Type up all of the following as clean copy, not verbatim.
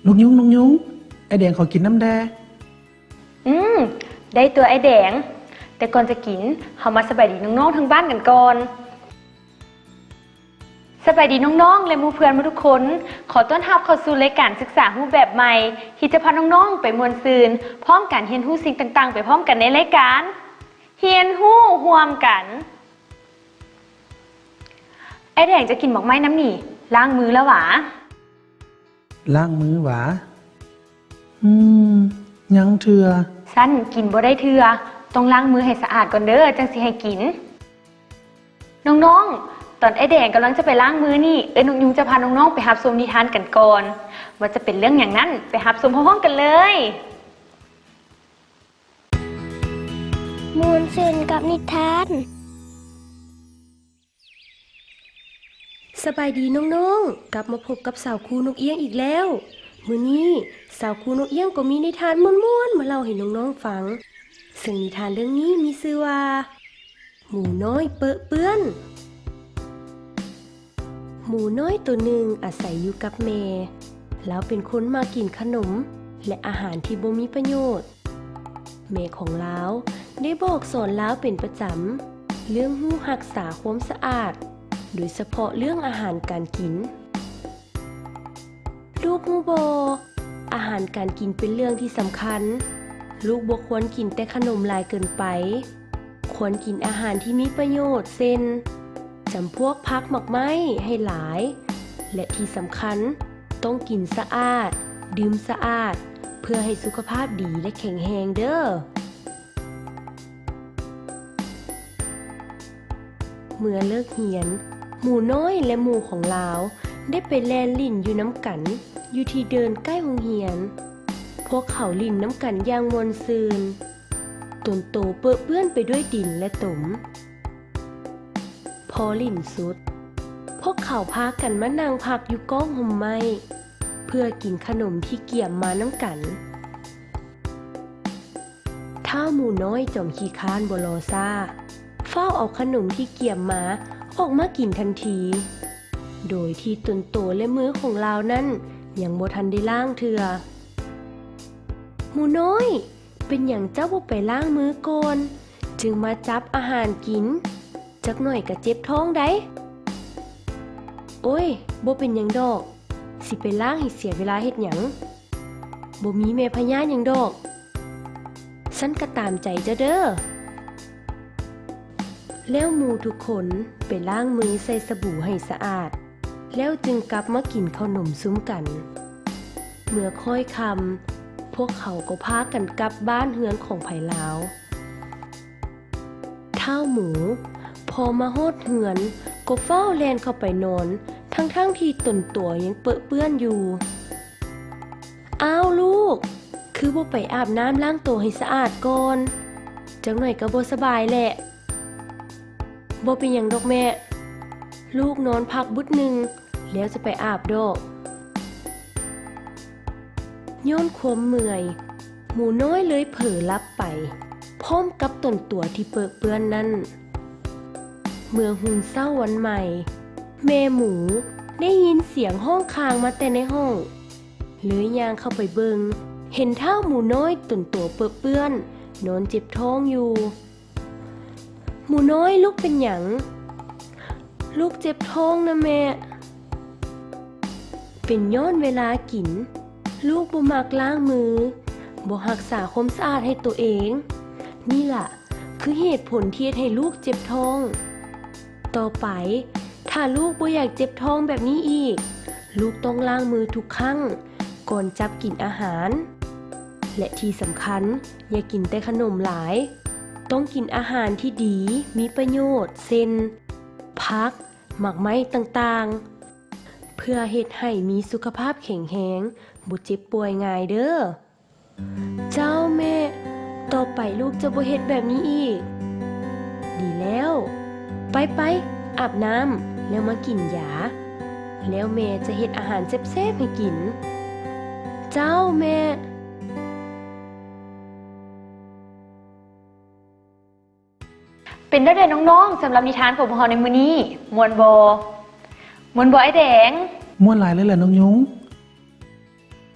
นกยุงไอแดงขอกินน้ำแดอืมได้ตัวไอ้แดงแต่ก่อนจะกินเรามาสบายดีน้องๆทั้งบ้านกันก่อนสบายดีน้องๆและหมู่เพื่อนทุกคนขอต้อนรับเข้าสู่รายการศึกษารูปแบบใหม่ที่จะพาน้องๆไปมวลซืนพร้อมกันเรียนรู้สิ่งต่างๆไปพร้อมกันในรายการเรียนรู้ร่วมกันไอ้แดงจะกินหมอกไม้น้ำหนีล้างมือแล้วหวาล้างมือหวายังเถื่อสั้นกินบ่ได้เถื่อต้องล้างมือให้สะอาดก่อนเด้อจังสิให้กินน้องๆตอนไอ้แดงกำลังจะไปล้างมือนี่นกยุงจะพาน้องๆไปรับชมนิทานกันก่อนว่าจะเป็นเรื่องอย่างนั้นไปรับชมพร้อมๆกันเลยมูลซืนกับนิทานสบายดีน้องๆกลับมาพบกับสาวครูนกเอี้ยงอีกแล้วมื้อนี้สาวครูนกเอี้ยงก็มีนิทานม่วนๆมาเล่าให้น้องๆฟังซึ่งนิทานเรื่องนี้มีชื่อว่าหมูน้อยเปอะเปื้อนหมูน้อยตัวหนึ่งอาศัยอยู่กับแม่แล้วเป็นคนมากินขนมและอาหารที่บ่มีประโยชน์แม่ของลาวได้บอกสอนลาวเป็นประจำเรื่องฮู้รักษาความสะอาดโดยเฉพาะเรื่องอาหารการกินลูกฮู้บ่อาหารการกินเป็นเรื่องที่สำคัญลูกบ่ควรกินแต่ขนมหลายเกินไปควรกินอาหารที่มีประโยชน์เช่นจำพวกผักหมักไม้ให้หลายและที่สำคัญต้องกินสะอาดดื่มสะอาดเพื่อให้สุขภาพดีและแข็งแรงเด้อเมื่อเลิกเรียนหมู่น้อยและหมู่ของลาวได้ไปแล่นลิ่นอยู่น้ำกันอยู่ที่เดินใกล้โรงเรียนพวกเขาลิ่นน้ำกันอย่างม่วนซื่นต้นโตเปื้อนเปื้อนไปด้วยดินและตมพอลิ่นสุดพวกเขาพากันมานั่งพักอยู่ก้องห่มไม้เพื่อกินขนมที่เกี่ยมมาน้ำกันถ้าหมู่น้อยจอมขี้ค้านบ่รอซ่าเฝ้าเอาขนมที่เกี่ยมมาออกมากินทันทีโดยที่ต้นโตและมือของเรานั้นยังบ่ทันได้ล้างเถื่อหมูน้อยเป็นอย่างเจ้าบ่ไปล้างมือก่อนจึงมาจับอาหารกินจักหน่อยก็เจ็บท้องได้โอ้ยบ่เป็นหยังดอกสิไปล้างให้เสียเวลาเฮ็ดหยังบ่มีแม่พญาหยังดอกฉันก็ตามใจเจ้าเด้อแล้วหมู่ทุกคนไปล้างมือใส่สบู่ให้สะอาดแล้วจึงกลับมากินขนมซุ้มกันเมื่อค่อยค่ำพวกเขาก็พากันกลับบ้านเฮือนของไผ่ลาวเท้าหมูพอมาฮอดเฮือนก็เฝ้าแลนเข้าไปนอนทั้งที่ตนตัวยังเปื้อนอยู่อ้าวลูกคือบ่ไปอาบน้ำล้างตัวให้สะอาดก่อนจังหน่อยก็บ่สบายแหละบ่เป็นหยังดอกแม่ลูกนอนพักบุดหนึ่งแล้วจะไปอาบดอกย้อนความเมื่อยหมูน้อยเลยเผลอลับไปพร้อมกับต้นตัวที่เปื้อนนั้นเมื่อหุ่นเศร้าวันใหม่แม่หมูได้ยินเสียงห้องคางมาแต่ในห้องเลยย่างเข้าไปเบิงเห็นเท้าหมูน้อยต้นตัวเปื้อนนอนเจ็บท้องอยู่หมูน้อยลูกเป็นหยังลูกเจ็บท้องนะแม่เป็นย้อนเวลากินลูกบ่มักล้างมือบ่รักษาความสะอาดให้ตัวเองนี่ล่ะคือเหตุผลที่ให้ลูกเจ็บท้องต่อไปถ้าลูกบ่อยากเจ็บท้องแบบนี้อีกลูกต้องล้างมือทุกครั้งก่อนจับกินอาหารและที่สำคัญอย่ากินแต่ขนมหลายต้องกินอาหารที่ดีมีประโยชน์เช่นผักหมักไม้ต่างๆเพื่อเฮ็ดให้มีสุขภาพแข็งแรงบ่เจ็บป่วยง่ายเด้อเจ้าแม่ต่อไปลูกจะบ่เฮ็ดแบบนี้อีกดีแล้วไปอาบน้ำแล้วมากินยาแล้วแม่จะเฮ็ดอาหารแซ่บๆให้กินเจ้าแม่เป็นได้เลยน้องๆสำหรับนิทานของพวกเราในมื้อนี้มวนบ่ไอ้แดง ม่วนหลายเลยแหละนกยุง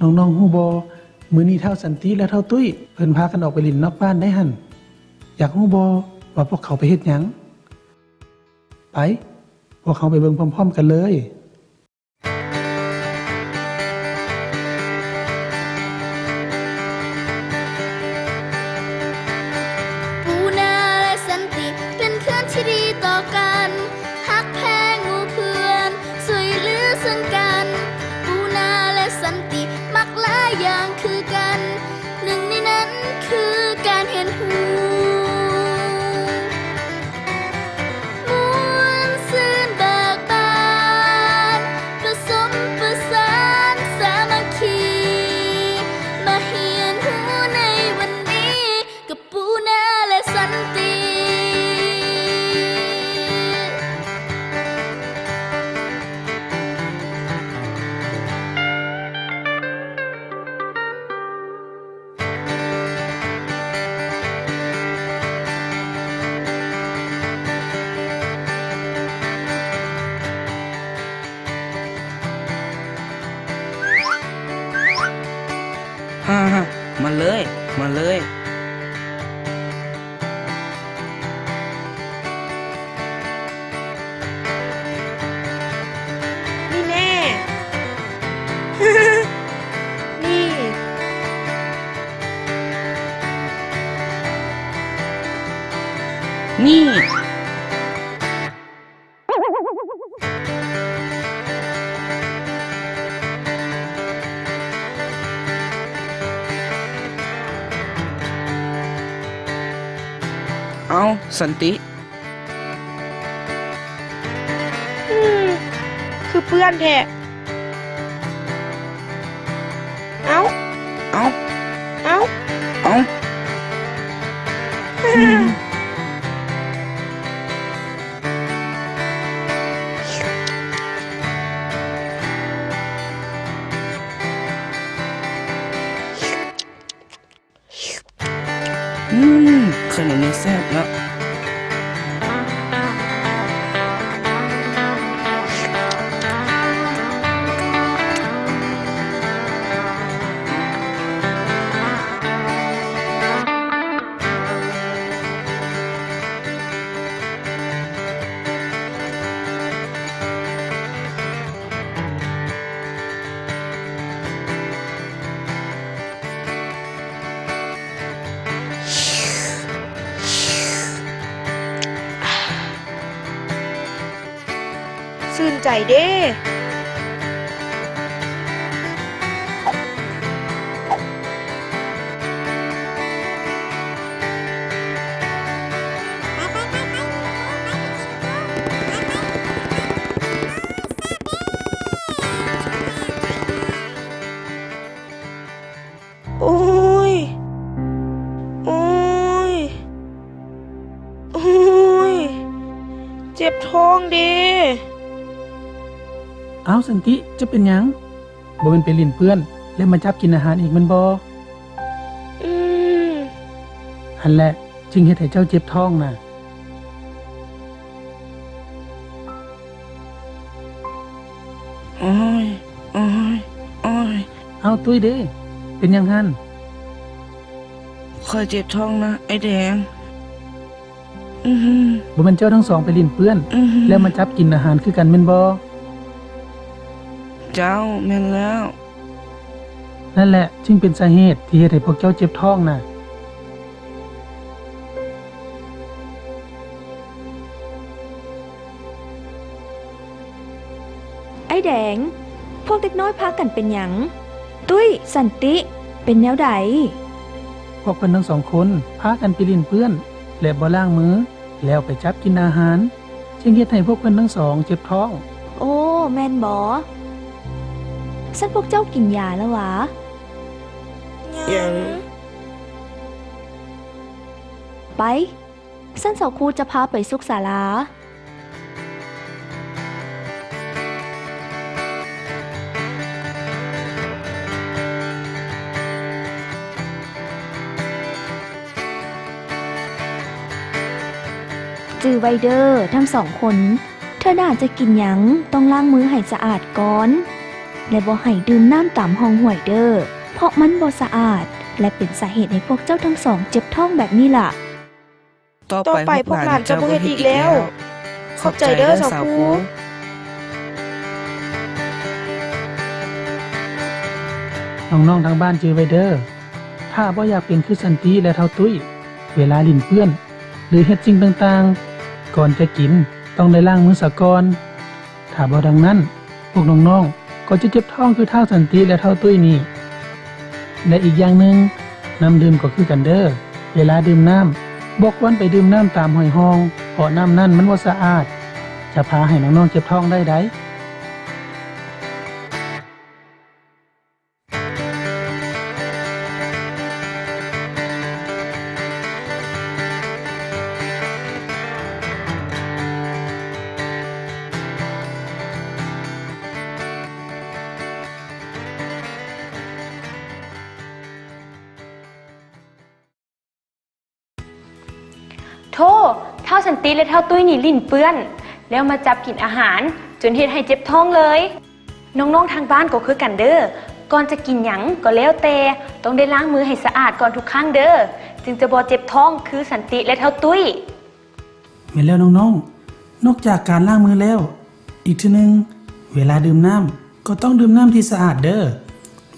น้องๆฮู้บ่มื้อนี้เท่าสันติและเท่าตุ้ยเพิ่นพากันออกไปเลินนอกบ้านได้หั่นอยากฮู้บ่ว่าพวกเขาไปเฮ็ดหยังไปพวกเขาไปเบิ่งพร้อมๆกันเลย ปูนาและสันติเป็นเพื่อนที่ดีต่อกันฮักแพงหมู่เพื่อนสวยเหลือซึ่งกันปูนาและสันติมักหลายอย่างคือกันหนึ่งในนั้นคือการเห็นหูมวนซื่นเบิกบานผสมประสานสามัคคีมาเฮียนหูในวันนี้กับปูนาและสันติ ฮ่ามาเลย มาเลย นี่แน่ นี่ นี่ เอาสันติ คือเพื่อนแท้ เอ้า เอา เอ้า เอา ขนมนี้แซ่บนะ ซื่นใจเด้ โอ้ย โอ้ย โอ้ย เจ็บท้องเด้ เอาสันติจะเป็นหยังบ่เป็นไปเลินเพื่อน แล้วมาจับกินอาหารอีกแมันบ่ อืม หันแหละจึงเฮ็ดให้เจ้าเจ็บท้องน่ะ โอ้ย โอ้ย โอ้ย เอาตุ้ยเด้เป็นหยังหั่น คอยเจ็บท้องนะ ไอ้แดง อือหือ บ่แม่นเจ้าทั้งสองไปเลินเพื่อน อือหือ แล้วมาจับกินอาหารคือกันแม่นบ่ เจ้าแม่นแล้ว นั่นแหละจึงเป็นสาเหตุที่เฮ็ดให้พวกเจ้าเจ็บท้องน่ะ ไอ้แดง พวกเด็กน้อยพากันเป็นหยัง ตุ้ย สันติ เป็นแนวใด พวกเพิ่นทั้งสองคนพากันไปเลินเพื่อน และบ่ล้างมือ แล้วไปจับกินอาหาร จึงเฮ็ดให้พวกเพิ่นทั้งสองเจ็บท้อง โอ้ แม่นบอสันพวกเจ้ากินยาแล้ววะ ยัง ไปสันเสาครูจะพาไปสุขศาลา จือไวเดอร์ทั้งสองคน เธอน่าจะกินหยังต้องล้างมือให้สะอาดก่อน และบ่ให้ดื่มน้ำตามห้องห้วยเด้อเพราะมันบ่สะอาด และเป็นสาเหตุให้พวกเจ้าทั้งสองเจ็บท้องแบบนี้ล่ะ ต่อไปพวกหลานจะบ่เฮ็ดอีกแล้ว ขอบใจเด้อสาวครู น้องๆทางบ้านจือไว้เด้อถ้าบ่อยากเป็นคือสันติและเท่าตุ้ยเวลาลิ้นเปื้อน หรือเฮ็ดสิ่งต่างๆ ก่อนจะกินต้องได้ล้างมือซะก่อนถ้าบ่ดังนั้น พวกน้องๆก็จะเจ็บท้องคือเท่าสันติและเท่าตุ้ยนี่และอีกอย่างหนึ่งน้ำดื่มก็คือกันเด้อเวลาดื่มน้ำบอกวันไปดื่มน้ำตามห้อยห้องเพราะน้ำนั้นมันบ่สะอาด จะพาให้น้องๆเจ็บท้องได้ได โธ่เท่าสันติและเท่าตุ้ยนี่ลิ้นเปื้อน แล้วมาจับกินอาหาร จนเฮ็ดให้เจ็บท้องเลย น้องๆทางบ้านก็คือกันเด้อก่อนจะกินหยังก็แล้วแต่ต้องได้ล้างมือให้สะอาดก่อนทุกครั้งเด้อจึงจะบ่เจ็บท้องคือสันติและเท่าตุ้ย แม่นแล้วน้องๆ นอกจากการล้างมือแล้ว อีกทีหนึงเวลาดื่มน้ำก็ต้องดื่มน้ำที่สะอาดเด้อ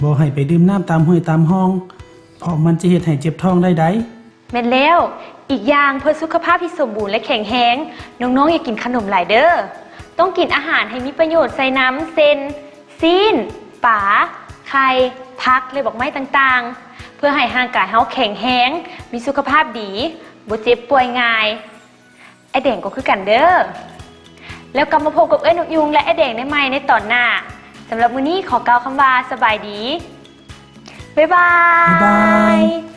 บ่ให้ไปดื่มน้ำตามห้วยตามห้อง เพราะมันจะเฮ็ดให้เจ็บท้องได้ได แม่นแล้ว อีกอย่างเพื่อสุขภาพที่สมบูรณ์และแข็งแรงน้องๆอย่ากินขนมหลายเด้อต้องกินอาหารให้มีประโยชน์ใส่น้ำเซนซีนป๋าไข่ผักและบอกไม้ต่างๆ เพื่อให้ร่างกายเฮาแข็งแรงมีสุขภาพดีบ่เจ็บป่วยง่ายไอแดงก็คือกันเด้อแล้วกลับมาพบกับเอ้ยนกยุงและไอแดงได้ใหม่ในตอนหน้าสำหรับมื้อนี้ขอกล่าวคำว่าสบายดีบ๊ายบาย บ๊ายบาย 「